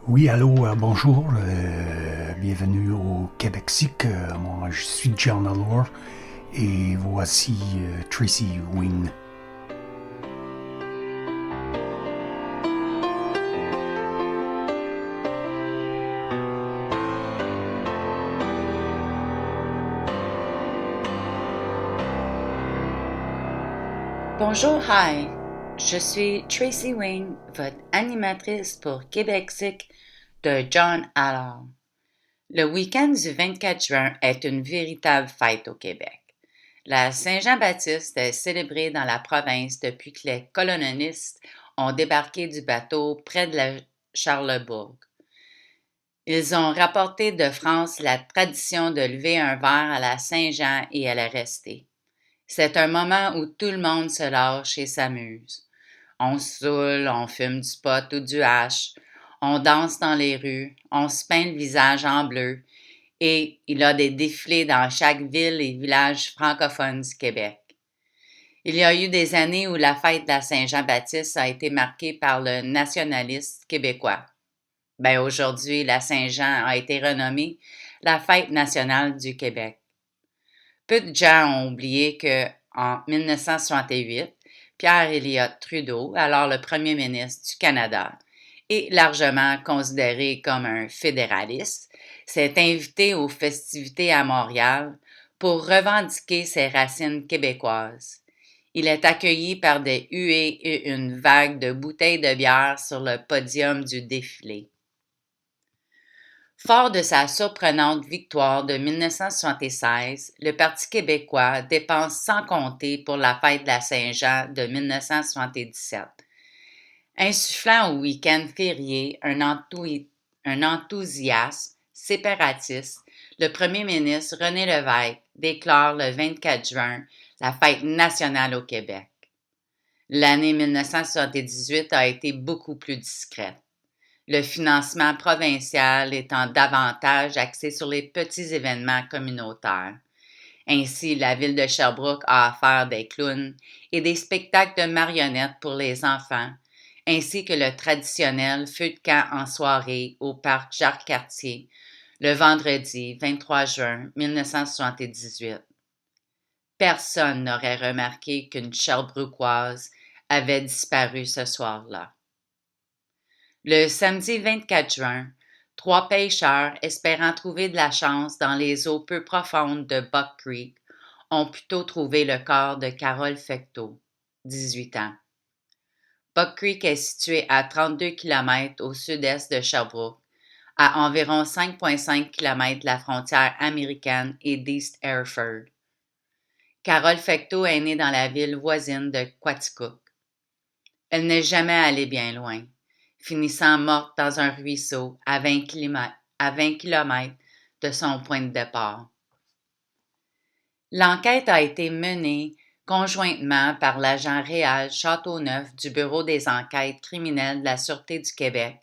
Oui, allô, bonjour, bienvenue au Québec-Sic. Moi, je suis John Allure et voici Tracy Wing. Bonjour, hi. Je suis Tracy Wing, votre animatrice pour Québec-Sic de John Allard. Le week-end du 24 juin est une véritable fête au Québec. La Saint-Jean-Baptiste est célébrée dans la province depuis que les colonialistes ont débarqué du bateau près de la Charlebourg. Ils ont rapporté de France la tradition de lever un verre à la Saint-Jean et elle est restée. C'est un moment où tout le monde se lâche et s'amuse. On saoule, on fume du pot ou du hash, on danse dans les rues, on se peint le visage en bleu et il y a des défilés dans chaque ville et village francophone du Québec. Il y a eu des années où la fête de la Saint-Jean-Baptiste a été marquée par le nationalisme québécois. Aujourd'hui, la Saint-Jean a été renommée la fête nationale du Québec. Peu de gens ont oublié que, en 1968, Pierre Elliott Trudeau, alors le premier ministre du Canada, et largement considéré comme un fédéraliste, s'est invité aux festivités à Montréal pour revendiquer ses racines québécoises. Il est accueilli par des huées et une vague de bouteilles de bière sur le podium du défilé. Fort de sa surprenante victoire de 1976, le Parti québécois dépense sans compter pour la fête de la Saint-Jean de 1977, insufflant au week-end férié un enthousiasme séparatiste. Le premier ministre René Lévesque déclare le 24 juin la fête nationale au Québec. L'année 1978 a été beaucoup plus discrète, le financement provincial étant davantage axé sur les petits événements communautaires. Ainsi, la ville de Sherbrooke a offert des clowns et des spectacles de marionnettes pour les enfants, ainsi que le traditionnel feu de camp en soirée au parc Jacques-Cartier, le vendredi 23 juin 1978. Personne n'aurait remarqué qu'une Sherbrookoise avait disparu ce soir-là. Le samedi 24 juin, 3 pêcheurs espérant trouver de la chance dans les eaux peu profondes de Buck Creek ont plutôt trouvé le corps de Carole Fecteau, 18 ans. Buck Creek est situé à 32 km au sud-est de Sherbrooke, à environ 5,5 km de la frontière américaine et d'East Hereford. Carole Fecteau est née dans la ville voisine de Quaticook. Elle n'est jamais allée bien loin, finissant morte dans un ruisseau à 20 km de son point de départ. L'enquête a été menée conjointement par l'agent Réal Châteauneuf du Bureau des enquêtes criminelles de la Sûreté du Québec,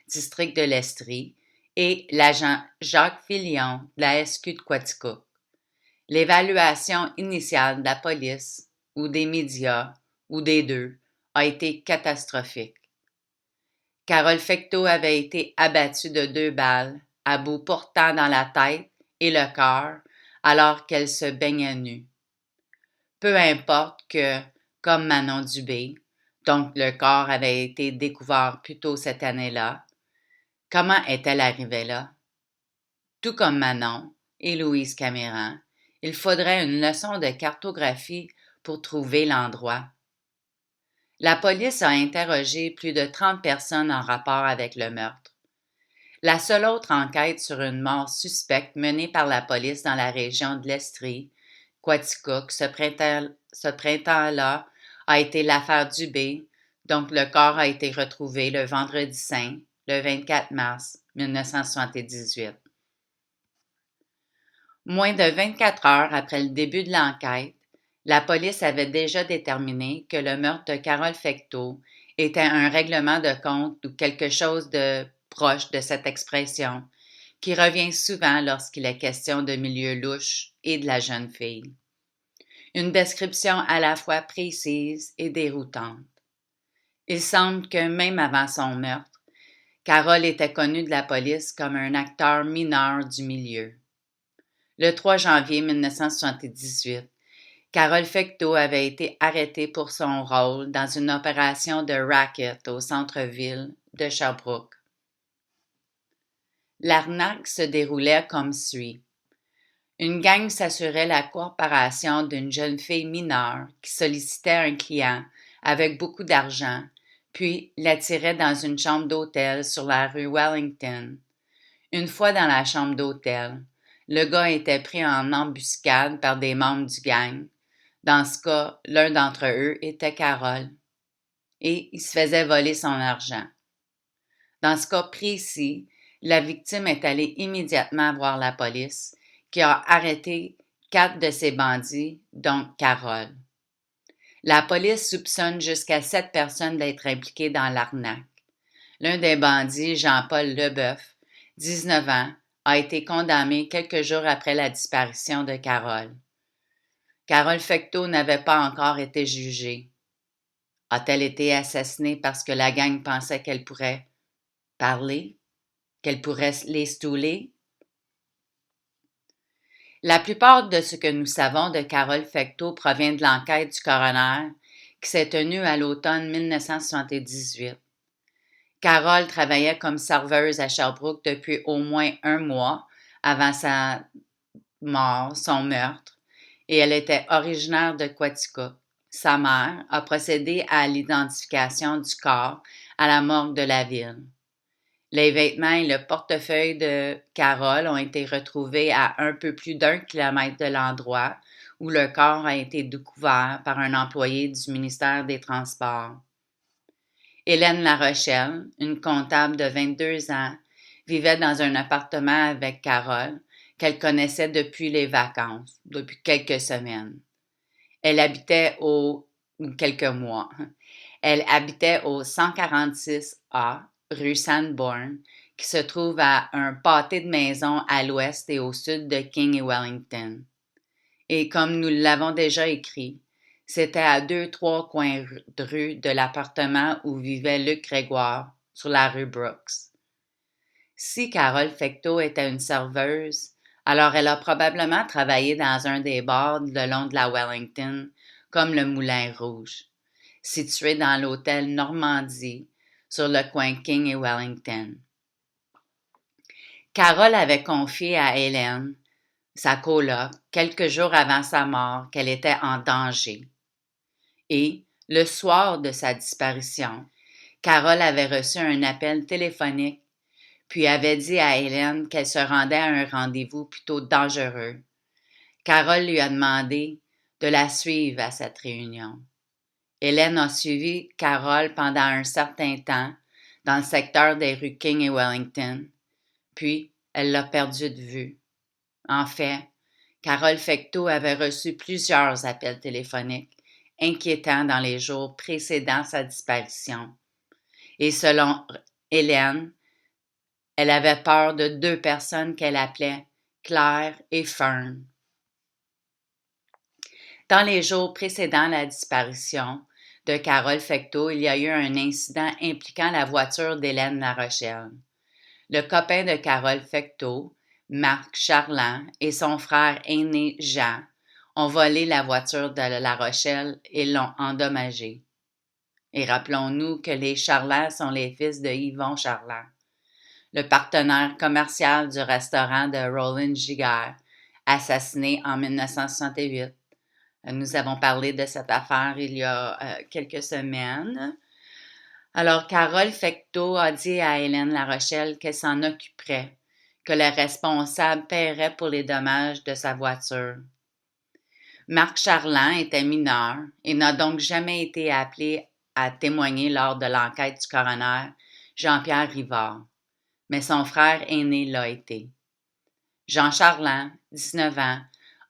district de l'Estrie, et l'agent Jacques Filion de la SQ de Quaticook. L'évaluation initiale de la police, ou des médias, ou des deux, a été catastrophique. Carole Fecteau avait été abattue de 2 balles, à bout portant dans la tête et le cœur, alors qu'elle se baignait nue. Peu importe que, comme Manon Dubé, donc le corps avait été découvert plus tôt cette année-là, comment est-elle arrivée là? Tout comme Manon et Louise Caméran, il faudrait une leçon de cartographie pour trouver l'endroit. La police a interrogé plus de 30 personnes en rapport avec le meurtre. La seule autre enquête sur une mort suspecte menée par la police dans la région de l'Estrie, Quaticook, ce printemps-là, a été l'affaire Dubé, donc le corps a été retrouvé le vendredi saint, le 24 mars 1978. Moins de 24 heures après le début de l'enquête, la police avait déjà déterminé que le meurtre de Carole Fecteau était un règlement de compte ou quelque chose de proche de cette expression, qui revient souvent lorsqu'il est question de milieux louches et de la jeune fille. Une description à la fois précise et déroutante. Il semble que même avant son meurtre, Carole était connue de la police comme un acteur mineur du milieu. Le 3 janvier 1978, Carole Fecteau avait été arrêtée pour son rôle dans une opération de racket au centre-ville de Sherbrooke. L'arnaque se déroulait comme suit. Une gang s'assurait la coopération d'une jeune fille mineure qui sollicitait un client avec beaucoup d'argent, puis l'attirait dans une chambre d'hôtel sur la rue Wellington. Une fois dans la chambre d'hôtel, le gars était pris en embuscade par des membres du gang. Dans ce cas, l'un d'entre eux était Carole, et il se faisait voler son argent. Dans ce cas précis, la victime est allée immédiatement voir la police, qui a arrêté 4 de ces bandits, dont Carole. La police soupçonne jusqu'à 7 personnes d'être impliquées dans l'arnaque. L'un des bandits, Jean-Paul Leboeuf, 19 ans, a été condamné quelques jours après la disparition de Carole. Carole Fecteau n'avait pas encore été jugée. A-t-elle été assassinée parce que la gang pensait qu'elle pourrait parler, qu'elle pourrait les stouler? La plupart de ce que nous savons de Carole Fecteau provient de l'enquête du coroner qui s'est tenue à l'automne 1978. Carole travaillait comme serveuse à Sherbrooke depuis au moins 1 mois avant sa mort, son meurtre, et elle était originaire de Quaticook. Sa mère a procédé à l'identification du corps à la morgue de la ville. Les vêtements et le portefeuille de Carole ont été retrouvés à un peu plus d'1 kilomètre de l'endroit où le corps a été découvert par un employé du ministère des Transports. Hélène Larochelle, une comptable de 22 ans, vivait dans un appartement avec Carole qu'elle connaissait depuis les vacances, depuis quelques semaines. Quelques mois. Elle habitait au 146A, rue Sanborn, qui se trouve à un pâté de maisons à l'ouest et au sud de King et Wellington. Et comme nous l'avons déjà écrit, c'était à 2-3 coins de rue de l'appartement où vivait Luc Grégoire, sur la rue Brooks. Si Carole Fecteau était une serveuse, alors elle a probablement travaillé dans un des bars le long de la Wellington, comme le Moulin Rouge, situé dans l'hôtel Normandie, sur le coin King et Wellington. Carole avait confié à Hélène, sa coloc, quelques jours avant sa mort, qu'elle était en danger. Et, le soir de sa disparition, Carole avait reçu un appel téléphonique, puis avait dit à Hélène qu'elle se rendait à un rendez-vous plutôt dangereux. Carole lui a demandé de la suivre à cette réunion. Hélène a suivi Carole pendant un certain temps dans le secteur des rues King et Wellington, puis elle l'a perdue de vue. En fait, Carole Fecteau avait reçu plusieurs appels téléphoniques inquiétants dans les jours précédant sa disparition. Et selon Hélène, elle avait peur de 2 personnes qu'elle appelait Claire et Fern. Dans les jours précédant la disparition de Carole Fecteau, il y a eu un incident impliquant la voiture d'Hélène Larochelle. Le copain de Carole Fecteau, Marc Charland, et son frère aîné Jean ont volé la voiture de La Rochelle et l'ont endommagée. Et rappelons-nous que les Charland sont les fils de Yvon Charland, le partenaire commercial du restaurant de Roland Giguère, assassiné en 1968. Nous avons parlé de cette affaire il y a quelques semaines. Alors, Carole Fecteau a dit à Hélène Larochelle qu'elle s'en occuperait, que le responsable paierait pour les dommages de sa voiture. Marc Charland était mineur et n'a donc jamais été appelé à témoigner lors de l'enquête du coroner Jean-Pierre Rivard, mais son frère aîné l'a été. Jean Charland, 19 ans,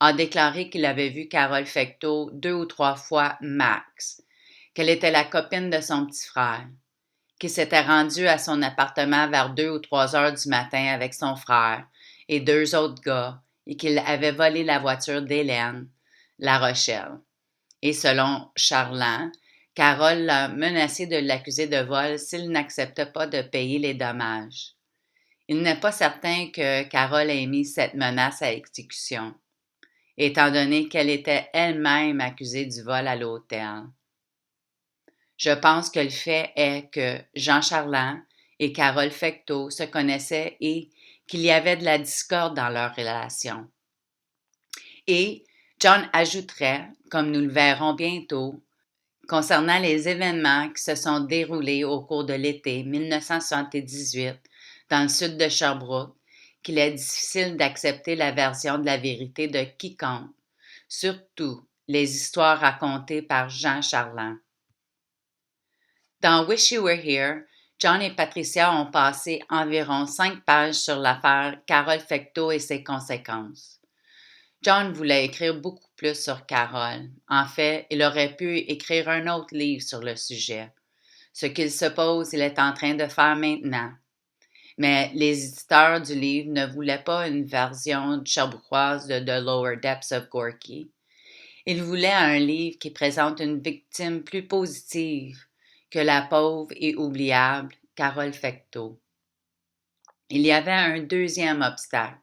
a déclaré qu'il avait vu Carole Fecteau 2 ou 3 fois max, qu'elle était la copine de son petit frère, qu'il s'était rendu à son appartement vers 2 ou 3 heures du matin avec son frère et 2 autres gars et qu'il avait volé la voiture d'Hélène Larochelle. Et selon Charland, Carole l'a menacé de l'accuser de vol s'il n'acceptait pas de payer les dommages. Il n'est pas certain que Carole ait mis cette menace à exécution, étant donné qu'elle était elle-même accusée du vol à l'hôtel. Je pense que le fait est que Jean Charland et Carole Fecteau se connaissaient et qu'il y avait de la discorde dans leur relation. Et John ajouterait, comme nous le verrons bientôt, concernant les événements qui se sont déroulés au cours de l'été 1978 dans le sud de Sherbrooke, qu'il est difficile d'accepter la version de la vérité de quiconque, surtout les histoires racontées par Jean Charland. Dans Wish You Were Here, John et Patricia ont passé environ 5 pages sur l'affaire Carole Fecteau et ses conséquences. John voulait écrire beaucoup plus sur Carole. En fait, il aurait pu écrire un autre livre sur le sujet. Ce qu'il suppose il est en train de faire maintenant. Mais les éditeurs du livre ne voulaient pas une version sherbrookoise de The Lower Depths of Gorky. Ils voulaient un livre qui présente une victime plus positive que la pauvre et oubliable Carole Fecteau. Il y avait un deuxième obstacle.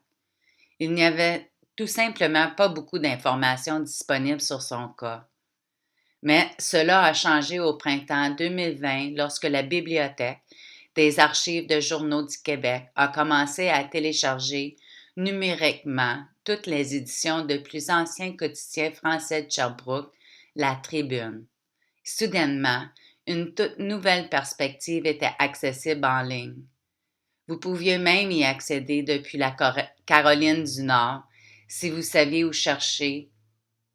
Il n'y avait tout simplement pas beaucoup d'informations disponibles sur son cas. Mais cela a changé au printemps 2020 lorsque la Bibliothèque des archives de journaux du Québec a commencé à télécharger numériquement toutes les éditions de plus anciens quotidiens français de Sherbrooke, La Tribune. Soudainement, une toute nouvelle perspective était accessible en ligne. Vous pouviez même y accéder depuis la Caroline du Nord si vous saviez où chercher,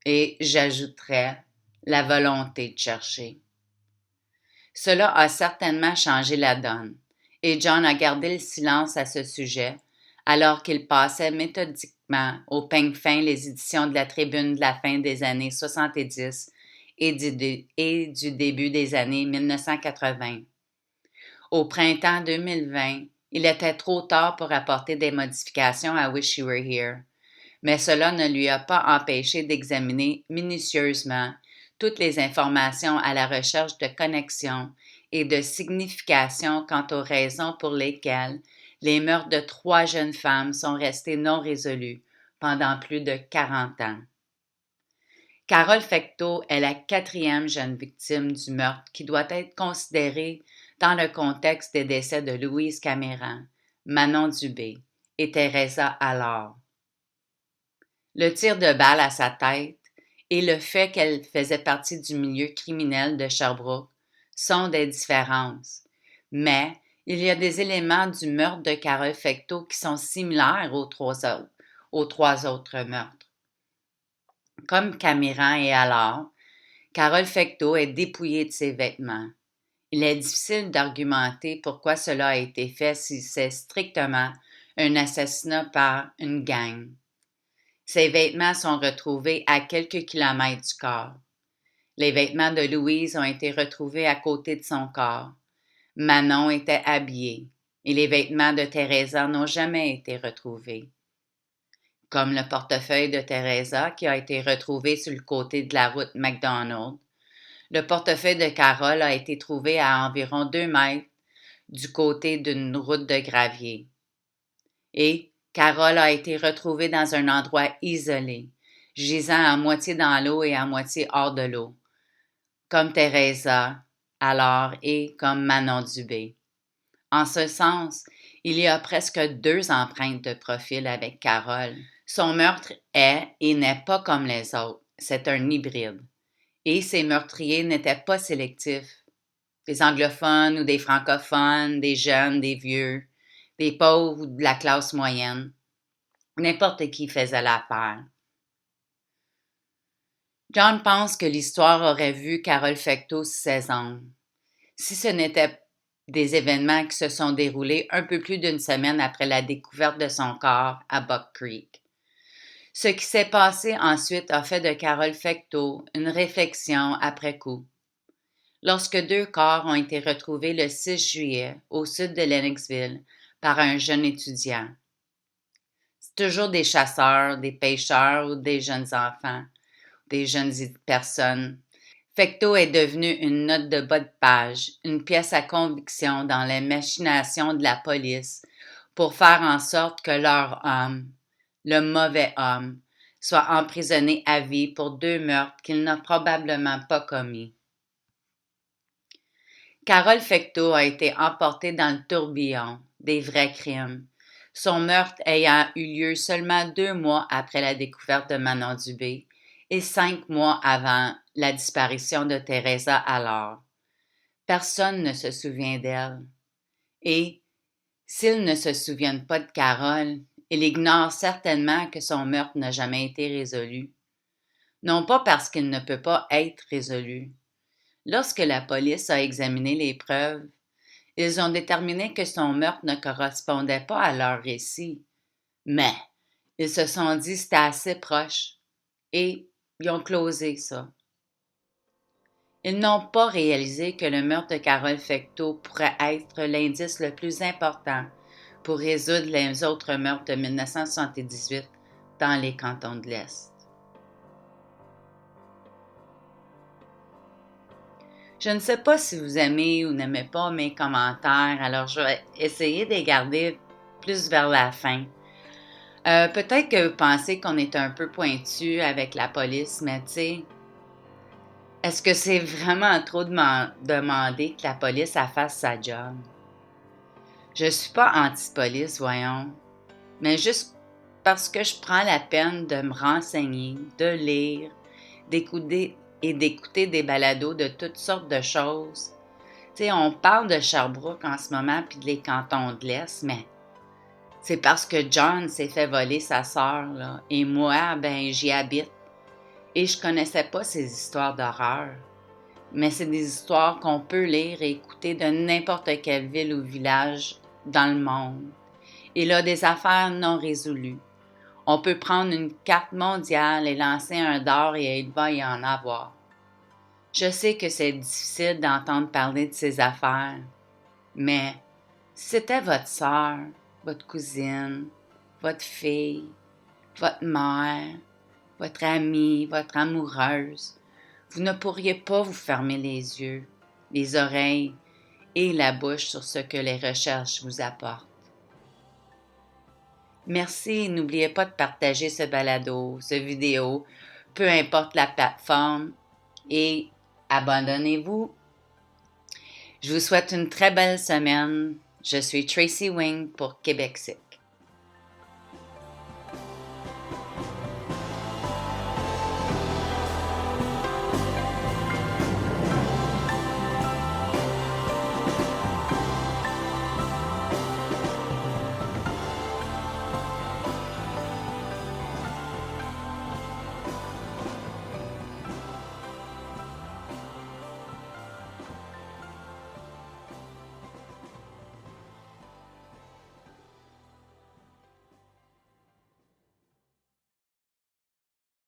et j'ajouterais la volonté de chercher. Cela a certainement changé la donne, et John a gardé le silence à ce sujet, alors qu'il passait méthodiquement au peigne fin les éditions de la Tribune de la fin des années 70 et du début des années 1980. Au printemps 2020, il était trop tard pour apporter des modifications à Wish You Were Here, mais cela ne lui a pas empêché d'examiner minutieusement toutes les informations à la recherche de connexions et de signification quant aux raisons pour lesquelles les meurtres de 3 jeunes femmes sont restés non résolus pendant plus de 40 ans. Carole Fecteau est la 4e jeune victime du meurtre qui doit être considérée dans le contexte des décès de Louise Caméran, Manon Dubé et Teresa Allard. Le tir de balle à sa tête et le fait qu'elle faisait partie du milieu criminel de Sherbrooke sont des différences, mais il y a des éléments du meurtre de Carole Fecteau qui sont similaires aux 3 autres meurtres. Comme Caméran et Allard, Carole Fecteau est dépouillée de ses vêtements. Il est difficile d'argumenter pourquoi cela a été fait si c'est strictement un assassinat par une gang. Ses vêtements sont retrouvés à quelques kilomètres du corps. Les vêtements de Louise ont été retrouvés à côté de son corps. Manon était habillée et les vêtements de Teresa n'ont jamais été retrouvés. Comme le portefeuille de Teresa qui a été retrouvé sur le côté de la route McDonald, le portefeuille de Carole a été trouvé à environ 2 mètres du côté d'une route de gravier. Et Carole a été retrouvée dans un endroit isolé, gisant à moitié dans l'eau et à moitié hors de l'eau, comme Teresa, alors et comme Manon Dubé. En ce sens, il y a presque 2 empreintes de profil avec Carole. Son meurtre est et n'est pas comme les autres, c'est un hybride. Et ses meurtriers n'étaient pas sélectifs. Des anglophones ou des francophones, des jeunes, des vieux, des pauvres ou de la classe moyenne. N'importe qui faisait l'affaire. John pense que l'histoire aurait vu Carole Fecteau sous ses ongles. Si ce n'était des événements qui se sont déroulés un peu plus d'1 semaine après la découverte de son corps à Buck Creek. Ce qui s'est passé ensuite a fait de Carole Fecteau une réflexion après coup. Lorsque 2 corps ont été retrouvés le 6 juillet au sud de Lennoxville par un jeune étudiant. C'est toujours des chasseurs, des pêcheurs ou des jeunes enfants, des jeunes personnes Fecteau est devenu une note de bas de page, une pièce à conviction dans les machinations de la police pour faire en sorte que leur homme, le mauvais homme, soit emprisonné à vie pour 2 meurtres qu'il n'a probablement pas commis. Carole Fecteau a été emportée dans le tourbillon des vrais crimes, son meurtre ayant eu lieu seulement 2 mois après la découverte de Manon Dubé et 5 mois avant la disparition de Teresa Allard. Personne ne se souvient d'elle. Et, s'ils ne se souviennent pas de Carole, ils ignorent certainement que son meurtre n'a jamais été résolu. Non pas parce qu'il ne peut pas être résolu. Lorsque la police a examiné les preuves, ils ont déterminé que son meurtre ne correspondait pas à leur récit. Mais ils se sont dit que c'était assez proche et ils ont closé ça. Ils n'ont pas réalisé que le meurtre de Carole Fecteau pourrait être l'indice le plus important pour résoudre les autres meurtres de 1978 dans les cantons de l'Est. Je ne sais pas si vous aimez ou n'aimez pas mes commentaires, alors je vais essayer de les garder plus vers la fin. Peut-être que vous pensez qu'on est un peu pointu avec la police, mais tu sais, est-ce que c'est vraiment trop demander que la police fasse sa job? Je suis pas anti-police, voyons, mais juste parce que je prends la peine de me renseigner, de lire, d'écouter des balados de toutes sortes de choses. Tu sais, on parle de Sherbrooke en ce moment puis des cantons de l'Est, mais c'est parce que John s'est fait voler sa sœur, là, et moi, ben, j'y habite. Et je connaissais pas ces histoires d'horreur. Mais c'est des histoires qu'on peut lire et écouter de n'importe quelle ville ou village dans le monde. Il a des affaires non résolues. On peut prendre une carte mondiale et lancer un dard et il va y en avoir. Je sais que c'est difficile d'entendre parler de ces affaires, mais si c'était votre sœur, votre cousine, votre fille, votre mère, votre amie, votre amoureuse, vous ne pourriez pas vous fermer les yeux, les oreilles et la bouche sur ce que les recherches vous apportent. Merci et n'oubliez pas de partager ce balado, ce vidéo, peu importe la plateforme, et abandonnez-vous. Je vous souhaite une très belle semaine. Je suis Tracy Wing pour Québec Sick.